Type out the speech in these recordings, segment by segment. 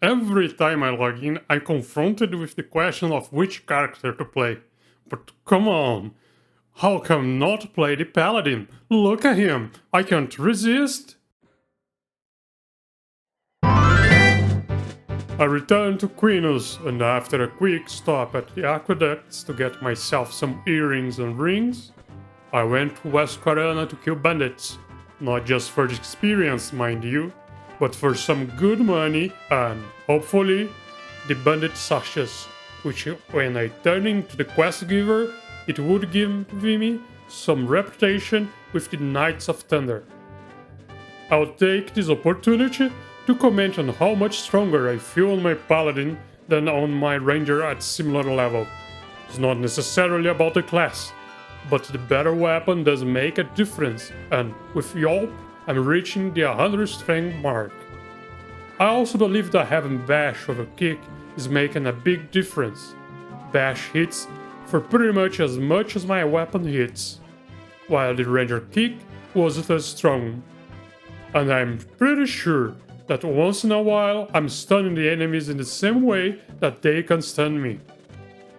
Every time I log in, I'm confronted with the question of which character to play. But come on, how come not play the Paladin? Look at him, I can't resist. I returned to Quinos, and after a quick stop at the aqueducts to get myself some earrings and rings, I went to West Corana to kill bandits. Not just for the experience, mind you, but for some good money and, hopefully, the bandit sashes, which when I turn into the quest giver, it would give me some reputation with the Knights of Thunder. I'll take this opportunity to comment on how much stronger I feel on my Paladin than on my Ranger at similar level. It's not necessarily about the class, but the better weapon does make a difference, and with Yelp, I'm reaching the 100 strength mark. I also believe that having Bash over Kick is making a big difference. Bash hits for pretty much as my weapon hits, while the Ranger Kick wasn't as strong. And I'm pretty sure that once in a while I'm stunning the enemies in the same way that they can stun me.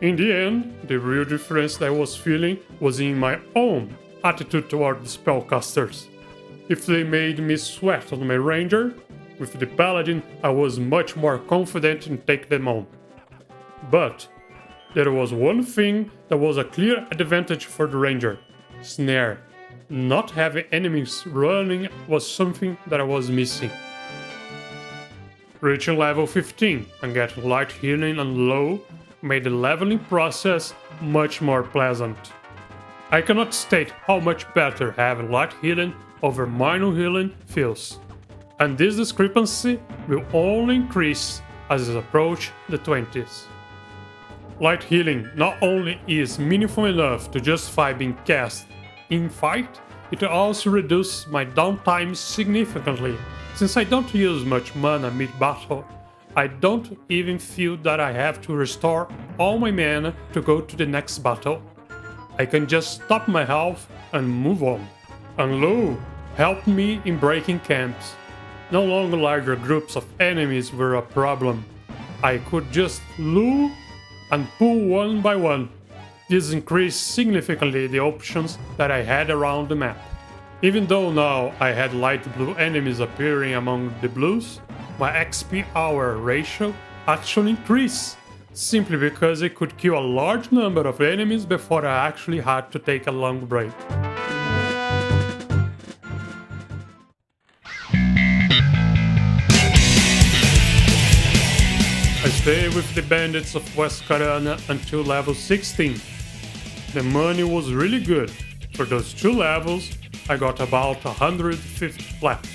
In the end, the real difference that I was feeling was in my own attitude toward the spellcasters. If they made me sweat on my Ranger, with the Paladin I was much more confident in taking them on. But there was one thing that was a clear advantage for the Ranger: Snare. Not having enemies running was something that I was missing. Reaching level 15 and getting light healing and low made the leveling process much more pleasant. I cannot state how much better having light healing over minor healing feels, and this discrepancy will only increase as I approach the 20s. Light healing not only is meaningful enough to justify being cast in fight, it also reduces my downtime significantly. Since I don't use much mana mid-battle, I don't even feel that I have to restore all my mana to go to the next battle. I can just stop my health and move on. And Lu helped me in breaking camps. No longer larger groups of enemies were a problem. I could just lure and pull one by one. This increased significantly the options that I had around the map. Even though now I had light blue enemies appearing among the blues, my XP hour ratio actually increased, simply because I could kill a large number of enemies before I actually had to take a long break. I stayed with the bandits of West Corana until level 16. The money was really good. For those 2 levels, I got about 150 plat.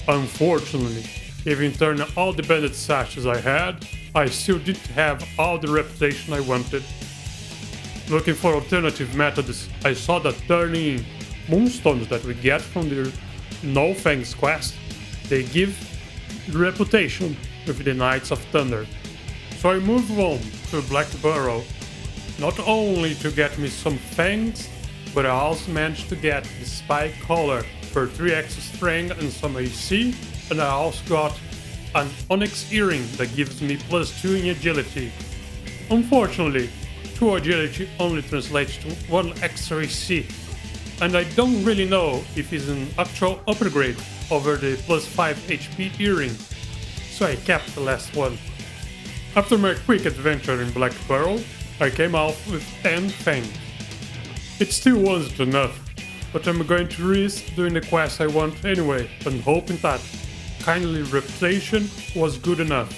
Unfortunately, even turning all the bandit sashes I had, I still didn't have all the reputation I wanted. Looking for alternative methods, I saw that turning moonstones that we get from the No Fangs quest, they give reputation with the Knights of Thunder. So I moved on to Black Burrow, not only to get me some fangs, but I also managed to get the Spike Collar for 3x strength and some AC, and I also got an Onyx Earring that gives me +2 in agility. Unfortunately, 2 agility only translates to 1 extra AC, and I don't really know if it's an actual upgrade over the +5 HP Earring, so I kept the last one. After my quick adventure in Black Pearl, I came out with 10 fangs. It still wasn't enough, but I'm going to risk doing the quest I want anyway, and hoping that kindly reputation was good enough.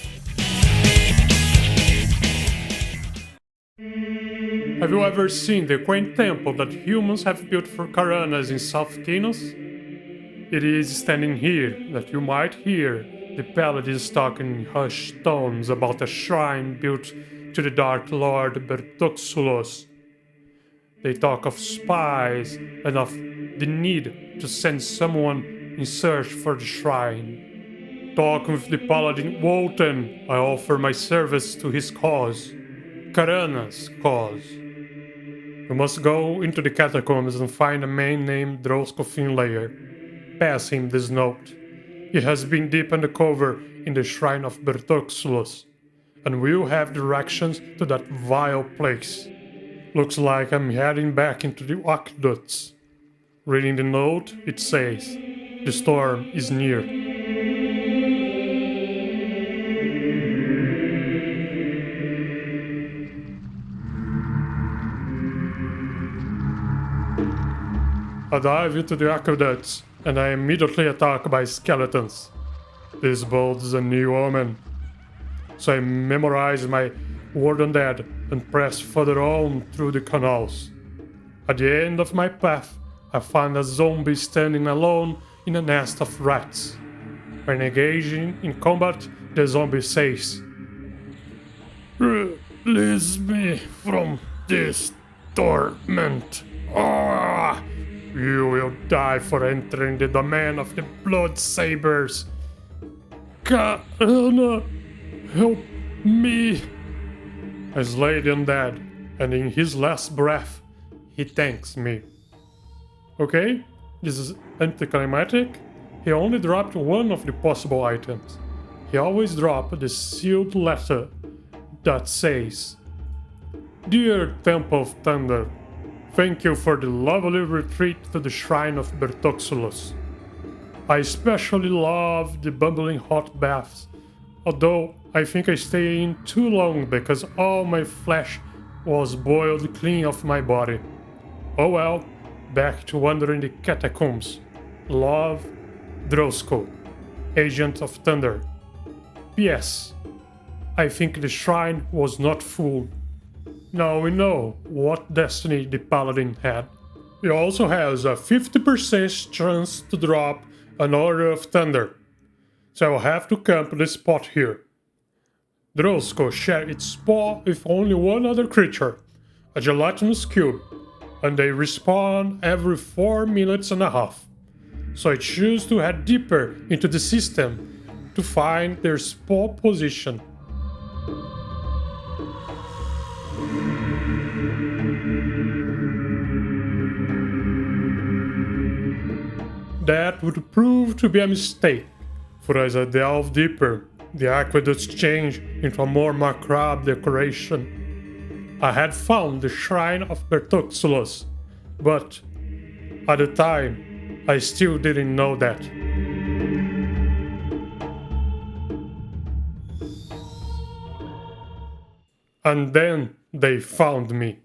Have you ever seen the quaint temple that humans have built for Karanas in South Kinos? It is standing here that you might hear the Paladins talking in hushed tones about a shrine built to the Dark Lord Bertoxxulous. They talk of spies and of the need to send someone in search for the shrine. Talking with the Paladin Wotan, I offer my service to his cause, Karana's cause. You must go into the catacombs and find a man named Drosko Finlayer. Pass him this note. He has been deep undercover in the shrine of Bertoxxulous, and we'll have directions to that vile place. Looks like I'm heading back into the aqueducts. Reading the note, it says, "The storm is near." I dive into the aqueducts, and I immediately attacked by skeletons. This bodes a new omen. So I memorize my word undead and press further on through the canals. At the end of my path, I find a zombie standing alone in a nest of rats. When engaging in combat, the zombie says, "Release me from this torment. Ah! You will die for entering the domain of the blood sabers. Karana, help me." I slay the undead, and in his last breath, he thanks me. Okay, this is anticlimactic. He only dropped one of the possible items. He always dropped the sealed letter that says, "Dear Temple of Thunder, thank you for the lovely retreat to the shrine of Bertoxxulous. I especially love the bubbling hot baths, although I think I stayed in too long because all my flesh was boiled clean off my body. Oh well, back to wandering the catacombs. Love, Drosco, Agent of Thunder. P.S. I think the shrine was not full. Now we know what destiny the Paladin had. He also has a 50% chance to drop an Order of Thunder, so I'll have to camp the spot here. Drosco shares its spawn with only one other creature, a gelatinous cube, and they respawn every 4 minutes and a half. So I choose to head deeper into the system to find their spawn position. That would prove to be a mistake, for as I delve deeper, the aqueducts change into a more macabre decoration. I had found the shrine of Bertoxxulous, but at the time, I still didn't know that. And then they found me.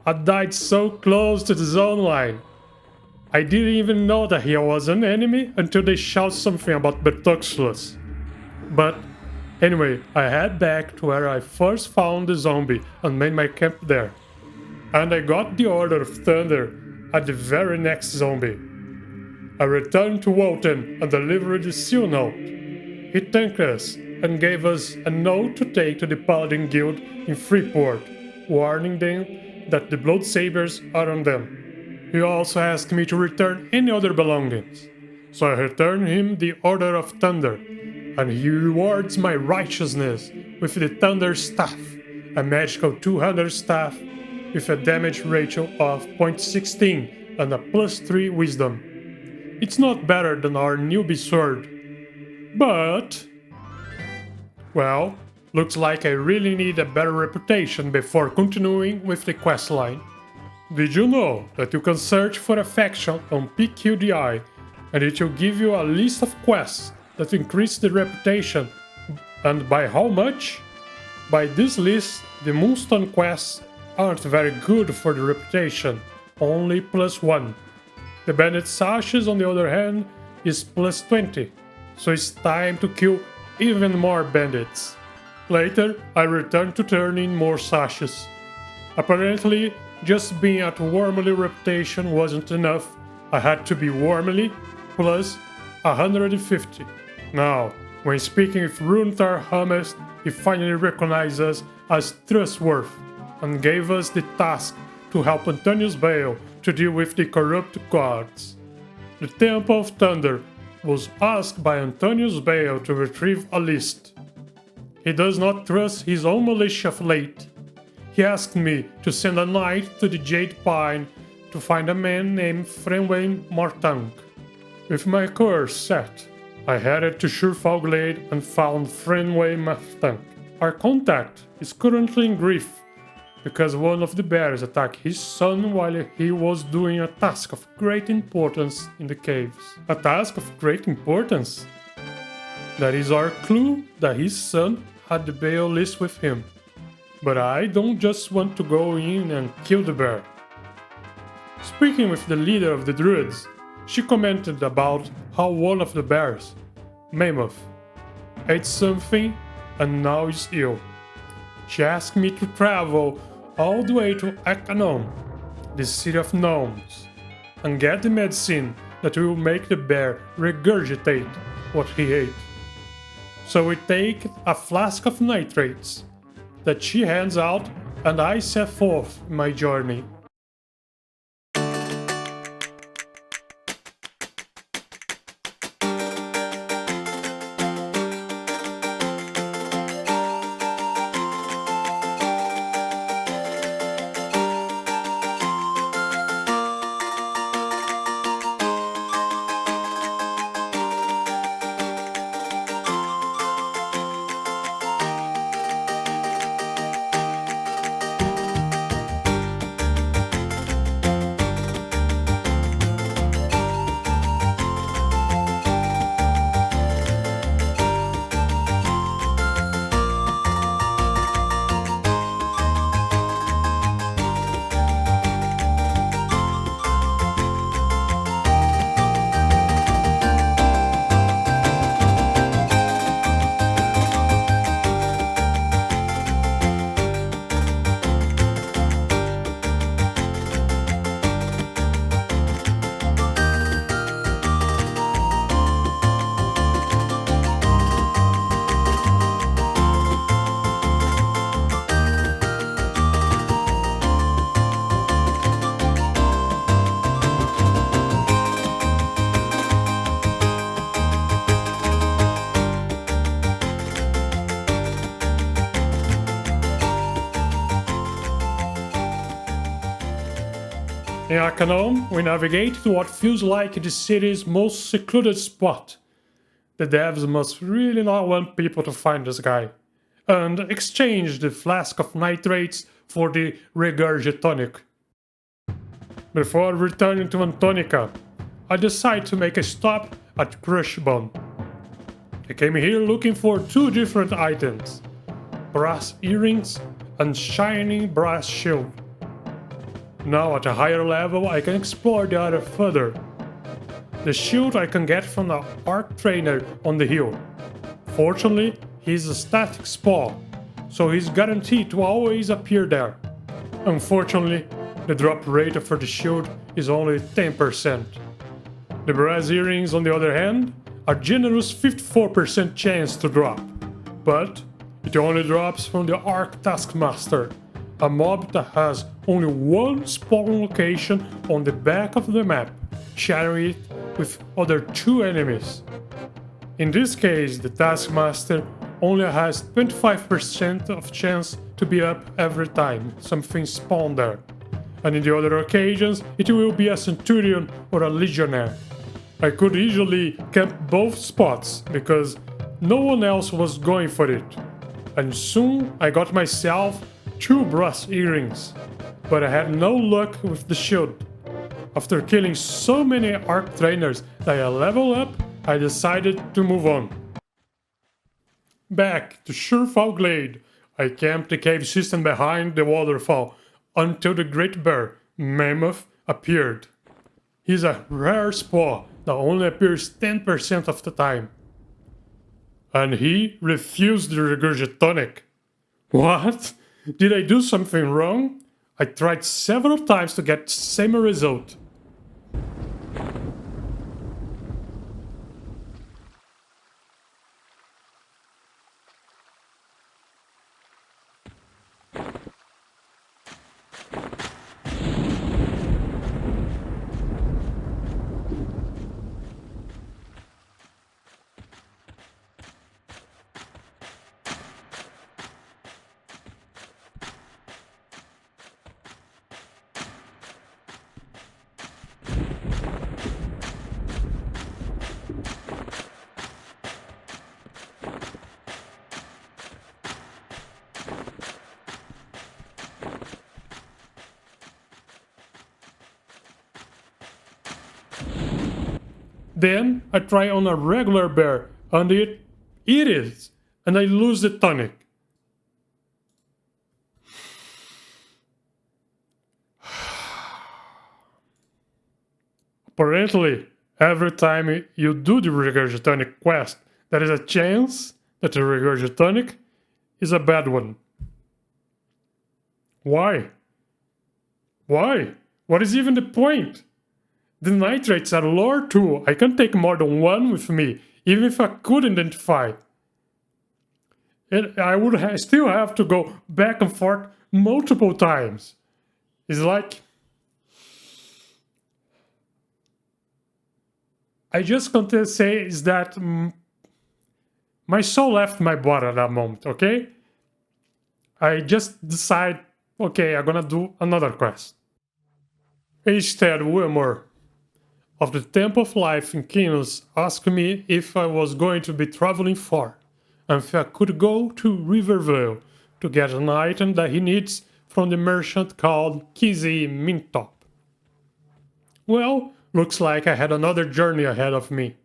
I died so close to the zone line. I didn't even know that he was an enemy until they shout something about Bertoxxulous. But anyway, I head back to where I first found the zombie and made my camp there. And I got the Order of Thunder at the very next zombie. I returned to Wotan and delivered the seal note. He thanked us and gave us a note to take to the Paladin Guild in Freeport, warning them that the Blood Sabers are on them. He also asked me to return any other belongings. So I returned him the Order of Thunder, and he rewards my righteousness with the Thunder Staff, a magical two-handed staff with a damage ratio of 0.16 and a +3 wisdom. It's not better than our newbie sword, but... well, looks like I really need a better reputation before continuing with the questline. Did you know that you can search for a faction on PQDI and it will give you a list of quests that increase the reputation, and by how much? By this list, the Moonstone quests aren't very good for the reputation, only +1. The Bandit Sashes, on the other hand, is +20, so it's time to kill even more bandits. Later, I returned to turn in more sashes. Apparently, just being at Wormly reputation wasn't enough. I had to be Wormly plus 150. Now, when speaking with Runtar Hummus, he finally recognized us as trustworthy and gave us the task to help Antonius Bale to deal with the corrupt gods. The Temple of Thunder was asked by Antonius Bale to retrieve a list. He does not trust his own militia of late. He asked me to send a knight to the Jade Pine to find a man named Frenwayne Mortank. With my course set, I headed to Surefall Glade and found Frenwayne Mortank. Our contact is currently in grief because one of the bears attacked his son while he was doing a task of great importance in the caves. A task of great importance? That is our clue that his son had the Bale list with him. But I don't just want to go in and kill the bear. Speaking with the leader of the druids, she commented about how one of the bears, Mammoth, ate something and now is ill. She asked me to travel all the way to Akanon, the city of gnomes, and get the medicine that will make the bear regurgitate what he ate. So we take a flask of nitrates that she hands out, and I set forth my journey. In Akanon, we navigate to what feels like the city's most secluded spot. The devs must really not want people to find this guy, and exchange the flask of nitrates for the regurgitonic. Before returning to Antonica, I decide to make a stop at Crushbone. I came here looking for two different items: brass earrings and shining brass shield. Now at a higher level I can explore the other further. The shield I can get from the Arc Trainer on the hill. Fortunately, he's a static spawn, so he's guaranteed to always appear there. Unfortunately, the drop rate for the shield is only 10%. The brass earrings, on the other hand, are generous 54% chance to drop, but it only drops from the Arc Taskmaster, a mob that has only one spawn location on the back of the map, sharing it with other two enemies. In this case, the Taskmaster only has 25% of chance to be up every time something spawned there. And in the other occasions, it will be a centurion or a legionnaire. I could easily camp both spots because no one else was going for it. And soon I got myself 2 brass earrings, but I had no luck with the shield. After killing so many arc trainers that I level up, I decided to move on. Back to Surefall Glade, I camped the cave system behind the waterfall until the Great Bear, Mammoth, appeared. He's a rare spawn that only appears 10% of the time. And he refused the regurgitonic. What? Did I do something wrong? I tried several times to get the same result. Then I try on a regular bear and it is, and I lose the tonic. Apparently, every time you do the regurgitonic quest, there is a chance that the regurgitonic is a bad one. Why? Why? What is even the point? The nitrates are lore too. I can take more than one with me, even if I could identify. And I would still have to go back and forth multiple times. It's like... I just can't say is that my soul left my body at that moment, okay? I just decide, okay, I'm gonna do another quest. Instead, Wilmore of the Temple of Life in Kinos asked me if I was going to be traveling far, and if I could go to Rivervale to get an item that he needs from the merchant called Kizzy Mintop. Well, looks like I had another journey ahead of me.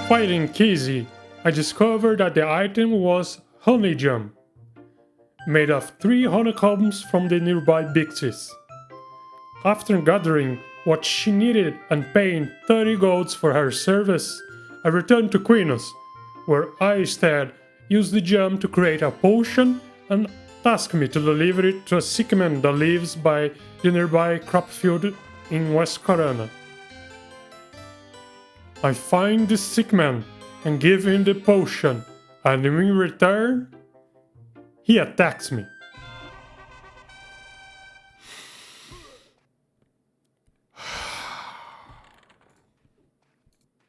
Fighting Kizzy, I discovered that the item was Honey Jam, made of 3 honeycombs from the nearby Bixis. After gathering what she needed and paying 30 golds for her service, I returned to Quinos, where I instead used the jam to create a potion and tasked me to deliver it to a sick man that lives by the nearby crop field in West Corona. I find the sick man and give him the potion, and in return, he attacks me.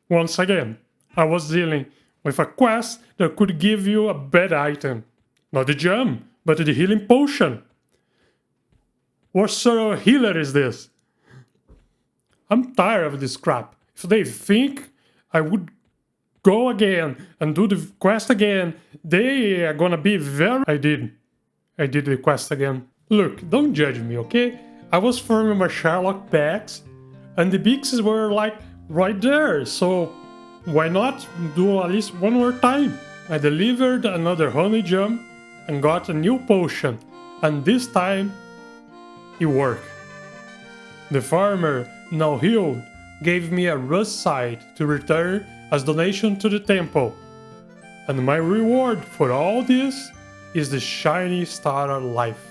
Once again, I was dealing with a quest that could give you a bad item. Not the gem, but the healing potion. What sort of healer is this? I'm tired of this crap. If they think I would go again and do the quest again, they are gonna be very... I did the quest again. Look, don't judge me, okay? I was farming my Sherlock packs, and the Bixes were like right there, so why not do at least one more time? I delivered another honey gem and got a new potion, and this time it worked. The farmer, now healed, gave me a rust side to return as donation to the temple. And my reward for all this is the shiny star of life.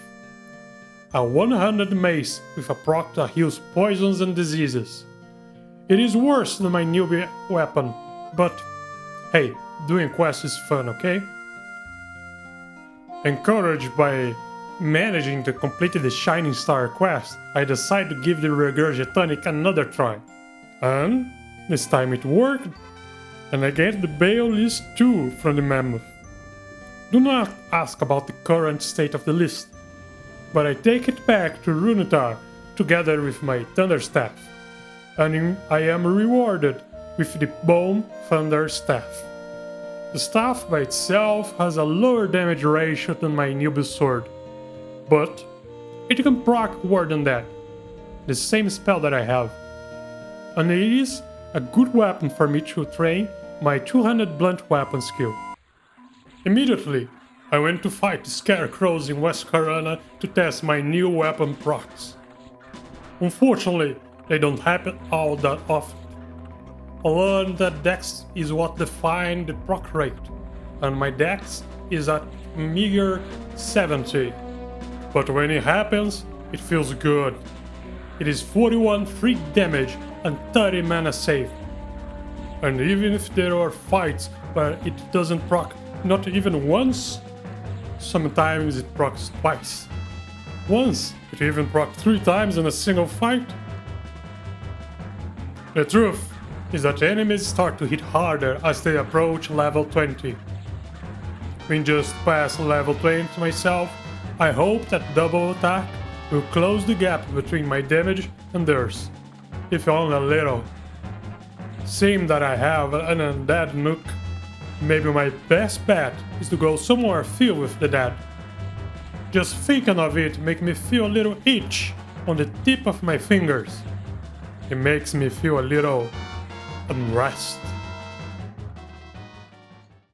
A 100 mace with a proc that heals poisons and diseases. It is worse than my newbie weapon, but hey, doing quests is fun, okay? Encouraged by managing to complete the Shining Star quest, I decided to give the Regurgitonic another try. And this time it worked, and I get the Bail list 2 from the Mammoth. Do not ask about the current state of the list, but I take it back to Runetar together with my Thunderstaff, and I am rewarded with the Bone Thunder Staff. The staff by itself has a lower damage ratio than my newbie sword, but it can proc more than that, the same spell that I have. And it is a good weapon for me to train my 200 blunt weapon skill. Immediately, I went to fight the scarecrows in West Corona to test my new weapon procs. Unfortunately, they don't happen all that often. I learned that dex is what defines the proc rate, and my dex is at meager 70. But when it happens, it feels good. It is 41 free damage and 30 mana save. And even if there are fights where it doesn't proc not even once, sometimes it procs twice. Once, it even proc 3 times in a single fight. The truth is that enemies start to hit harder as they approach level 20. When just past level 20 myself, I hope that double attack will close the gap between my damage and theirs, if only a little. Seeing that I have an undead nook, maybe my best bet is to go somewhere filled with the dead. Just thinking of it makes me feel a little itch on the tip of my fingers. It makes me feel a little unrest.